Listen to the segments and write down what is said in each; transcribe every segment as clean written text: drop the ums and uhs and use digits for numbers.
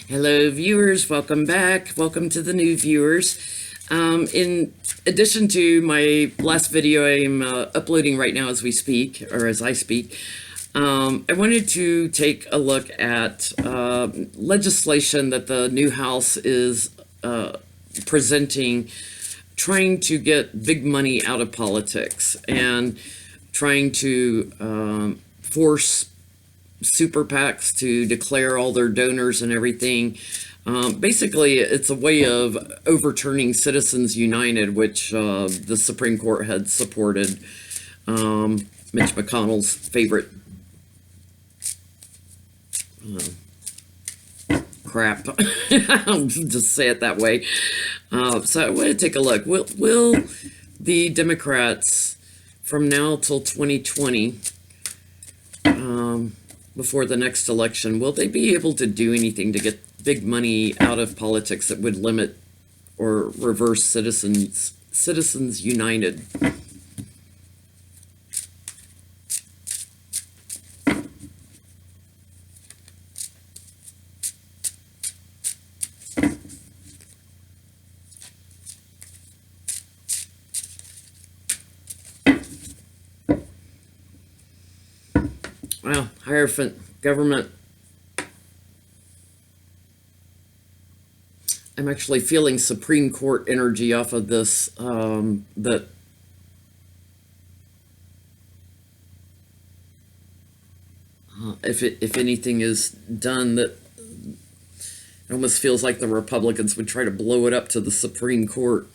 Hello, viewers. Welcome back. Welcome to the new viewers. In addition to my last video I'm uploading right now as we speak, or as I speak, I wanted to take a look at legislation that the new House is presenting, trying to get big money out of politics and trying to force super PACs to declare all their donors and everything. Basically, it's a way of overturning Citizens United, which the Supreme Court had supported. Mitch McConnell's favorite crap. I'll just say it that way. So I want to take a look. Will the Democrats from now till 2020, before the next election, will they be able to do anything to get big money out of politics that would limit or reverse Citizens United? Well, Hierophant government. I'm actually feeling Supreme Court energy off of this, that if anything is done, that it almost feels like the Republicans would try to blow it up to the Supreme Court.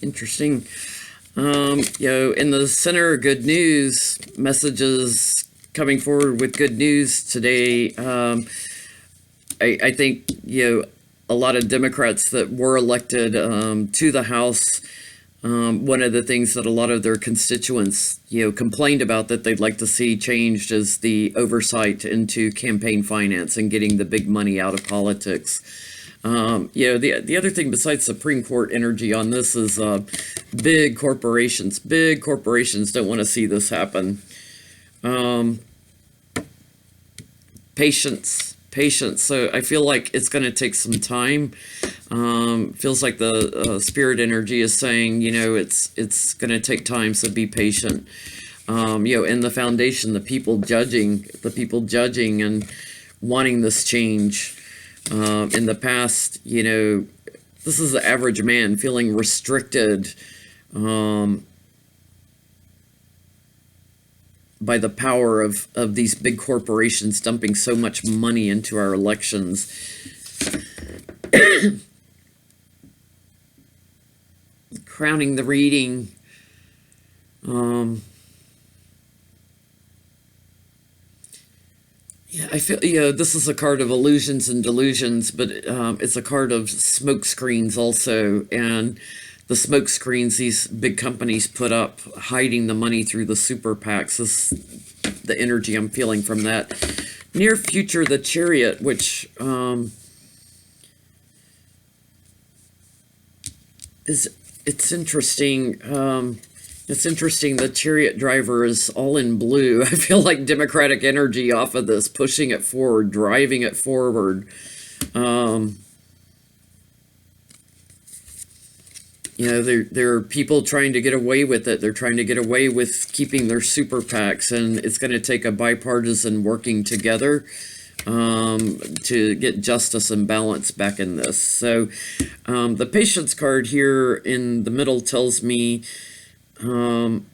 Interesting. In the center of good news, messages coming forward with good news today. I think, a lot of Democrats that were elected to the House, one of the things that a lot of their constituents, complained about that they'd like to see changed is the oversight into campaign finance and getting the big money out of politics. The other thing besides Supreme Court energy on this is big corporations. Big corporations don't want to see this happen. Patience. So I feel like it's going to take some time. Feels like the spirit energy is saying, it's going to take time, so be patient. In the foundation, the people judging and wanting this change. In the past, this is the average man feeling restricted by the power of these big corporations dumping so much money into our elections. Crowning the reading. I feel, this is a card of illusions and delusions, but it's a card of smoke screens also. And the smoke screens these big companies put up, hiding the money through the super PACs, is the energy I'm feeling from that. Near future, the Chariot, which it's interesting. It's interesting, the Chariot driver is all in blue. I feel like Democratic energy off of this, pushing it forward, driving it forward. There are people trying to get away with it. They're trying to get away with keeping their super PACs, and it's going to take a bipartisan working together to get justice and balance back in this. So the patience card here in the middle tells me and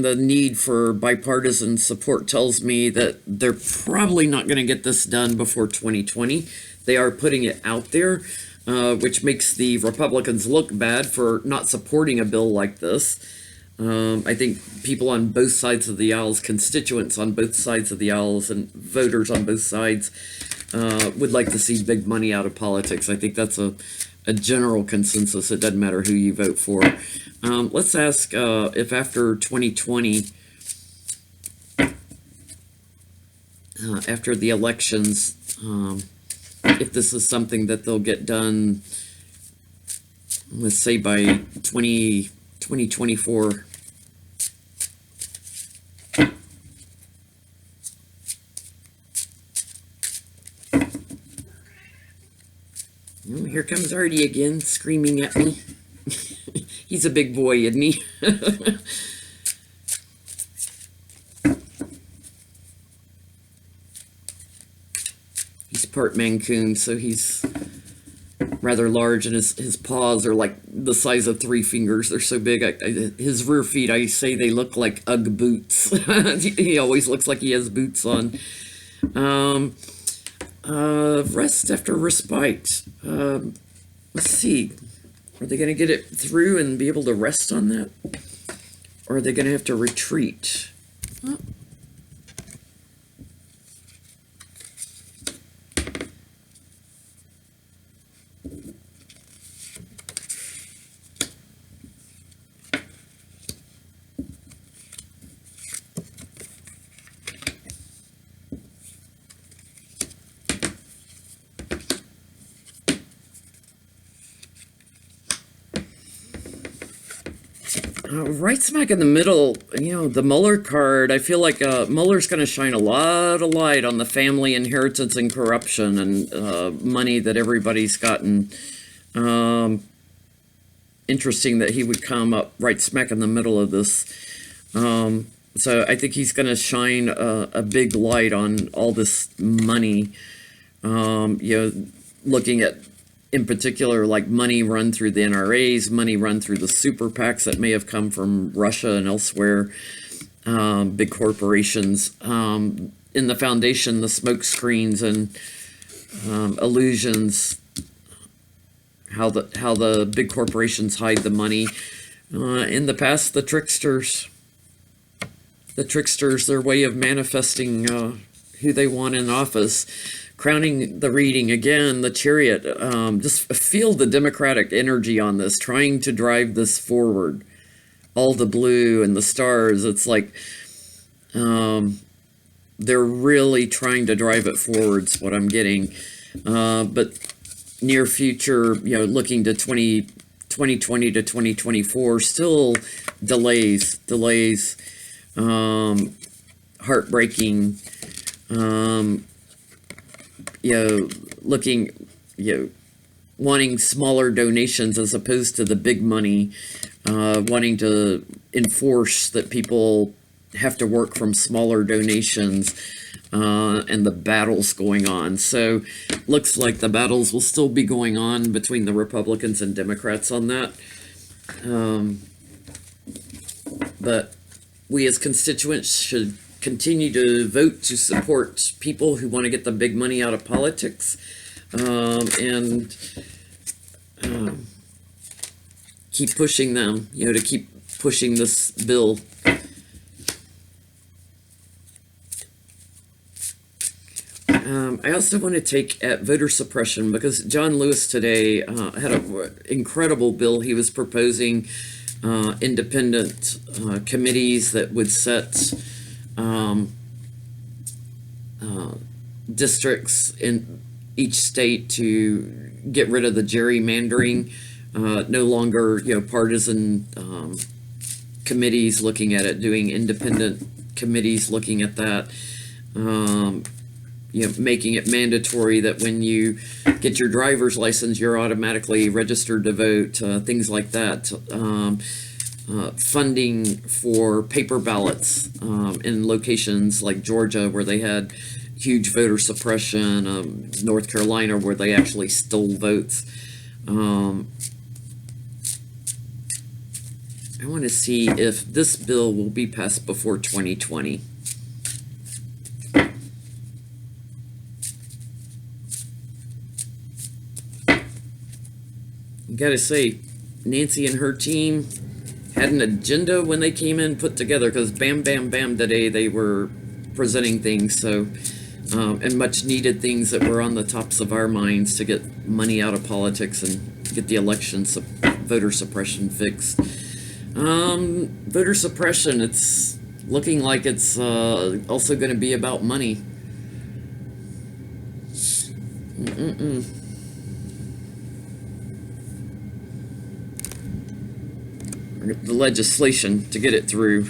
the need for bipartisan support tells me that they're probably not going to get this done before 2020. They are putting it out there. which makes the Republicans look bad for not supporting a bill like this. I think people on both sides of the aisles, constituents on both sides of the aisles, and voters on both sides would like to see big money out of politics. I think that's a general consensus. It doesn't matter who you vote for. Let's ask if after 2020, after the elections, if this is something that they'll get done, let's say by 2024. Oh, here comes Artie again, screaming at me. He's a big boy, isn't he? He's part Mancoon, so he's rather large, and his paws are like the size of 3 fingers. They're so big. His rear feet, I say they look like Ugg boots. He always looks like he has boots on. Rest after respite. Let's see. Are they going to get it through and be able to rest on that? Or are they going to have to retreat? Oh. Right smack in the middle, the Mueller card, I feel like Mueller's going to shine a lot of light on the family inheritance and corruption and money that everybody's gotten. Interesting that he would come up right smack in the middle of this. So I think he's going to shine a big light on all this money, looking at, in particular, like money run through the NRAs, money run through the super PACs that may have come from Russia and elsewhere, big corporations. In the foundation, the smoke screens and illusions, how the big corporations hide the money. In the past, the tricksters, their way of manifesting who they want in office. Crowning the reading again, the chariot. Just feel the Democratic energy on this, trying to drive this forward. All the blue and the stars. It's like they're really trying to drive it forward, is what I'm getting. But near future, looking to 2020 to 2024, still delays, heartbreaking. Looking, wanting smaller donations as opposed to the big money, wanting to enforce that people have to work from smaller donations, and the battles going on. So looks like the battles will still be going on between the Republicans and Democrats on that. But we as constituents should continue to vote to support people who want to get the big money out of politics, and keep pushing them, to keep pushing this bill. I also want to take at voter suppression, because John Lewis today had an incredible bill he was proposing, independent committees that would set districts in each state to get rid of the gerrymandering, no longer partisan committees looking at it, doing independent committees looking at that, making it mandatory that when you get your driver's license you're automatically registered to vote, things like that. Funding for paper ballots in locations like Georgia where they had huge voter suppression, North Carolina where they actually stole votes. I want to see if this bill will be passed before 2020. Gotta say, Nancy and her team had an agenda when they came in put together, because bam, bam, bam, today they were presenting things, so, and much needed things that were on the tops of our minds to get money out of politics and get the election, voter suppression fixed. Voter suppression, it's looking like it's also going to be about money. The legislation to get it through.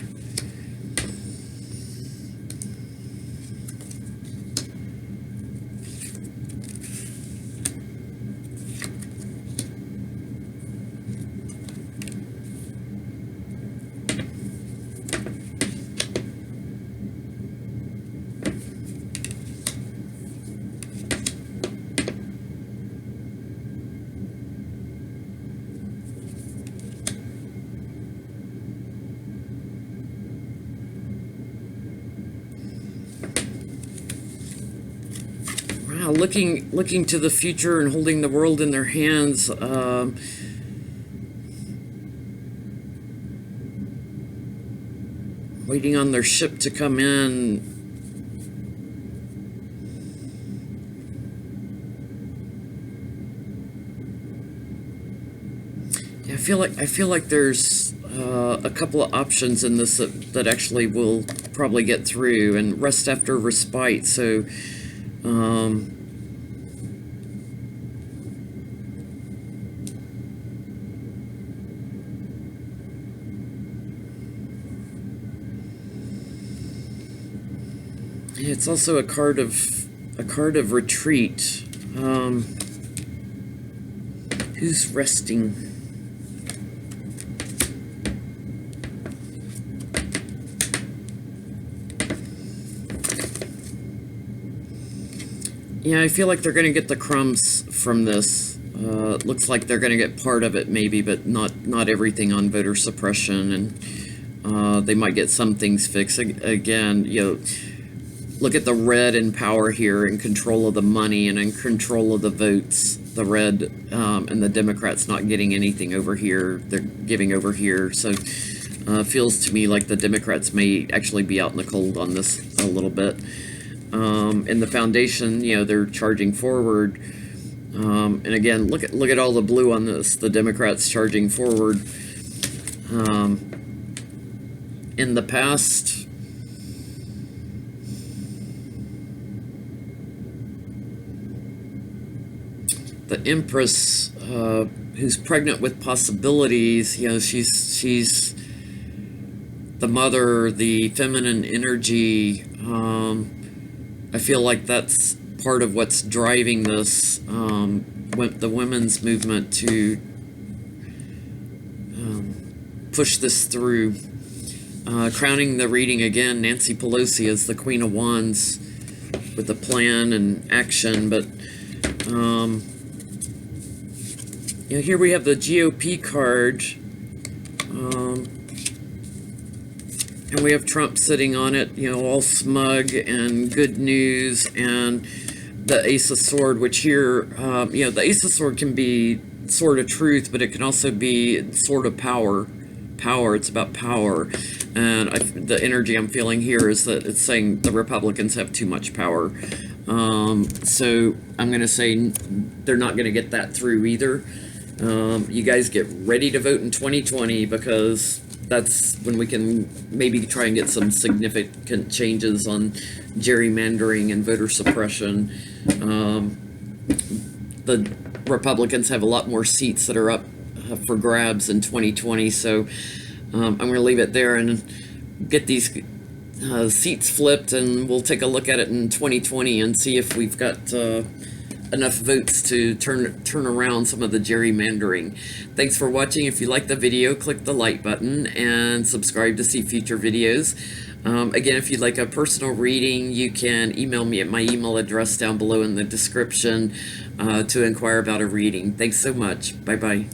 Wow, looking to the future and holding the world in their hands. Waiting on their ship to come in. Yeah, I feel like there's a couple of options in this that actually will probably get through, and rest after respite. So. It's also a card of retreat. Who's resting? Yeah, I feel like they're going to get the crumbs from this. Looks like they're going to get part of it, maybe, but not everything on voter suppression, and they might get some things fixed. Again, you know, look at the red in power here, in control of the money and in control of the votes. The red and the Democrats not getting anything over here. They're giving over here. So feels to me like the Democrats may actually be out in the cold on this a little bit. In the foundation, you know, they're charging forward. And again, look at all the blue on this. The Democrats charging forward. In the past, the Empress, who's pregnant with possibilities, you know, she's the mother, the feminine energy. I feel like that's part of what's driving this, the women's movement to push this through. Crowning the reading again, Nancy Pelosi as the Queen of Wands with a plan and action, but you know, here we have the GOP card, and we have Trump sitting on it, you know, all smug and good news, and the Ace of Sword, which here, you know, the Ace of Sword can be sword of truth, but it can also be sword of power. It's about power, and the energy I'm feeling here is that it's saying the Republicans have too much power. So I'm going to say they're not going to get that through either. You guys get ready to vote in 2020, because that's when we can maybe try and get some significant changes on gerrymandering and voter suppression. The Republicans have a lot more seats that are up for grabs in 2020, so I'm going to leave it there and get these seats flipped, and we'll take a look at it in 2020 and see if we've got enough votes to turn around some of the gerrymandering. Thanks for watching. If you like the video, click the like button and subscribe to see future videos. Again, if you'd like a personal reading, you can email me at my email address down below in the description to inquire about a reading. Thanks so much. Bye-bye.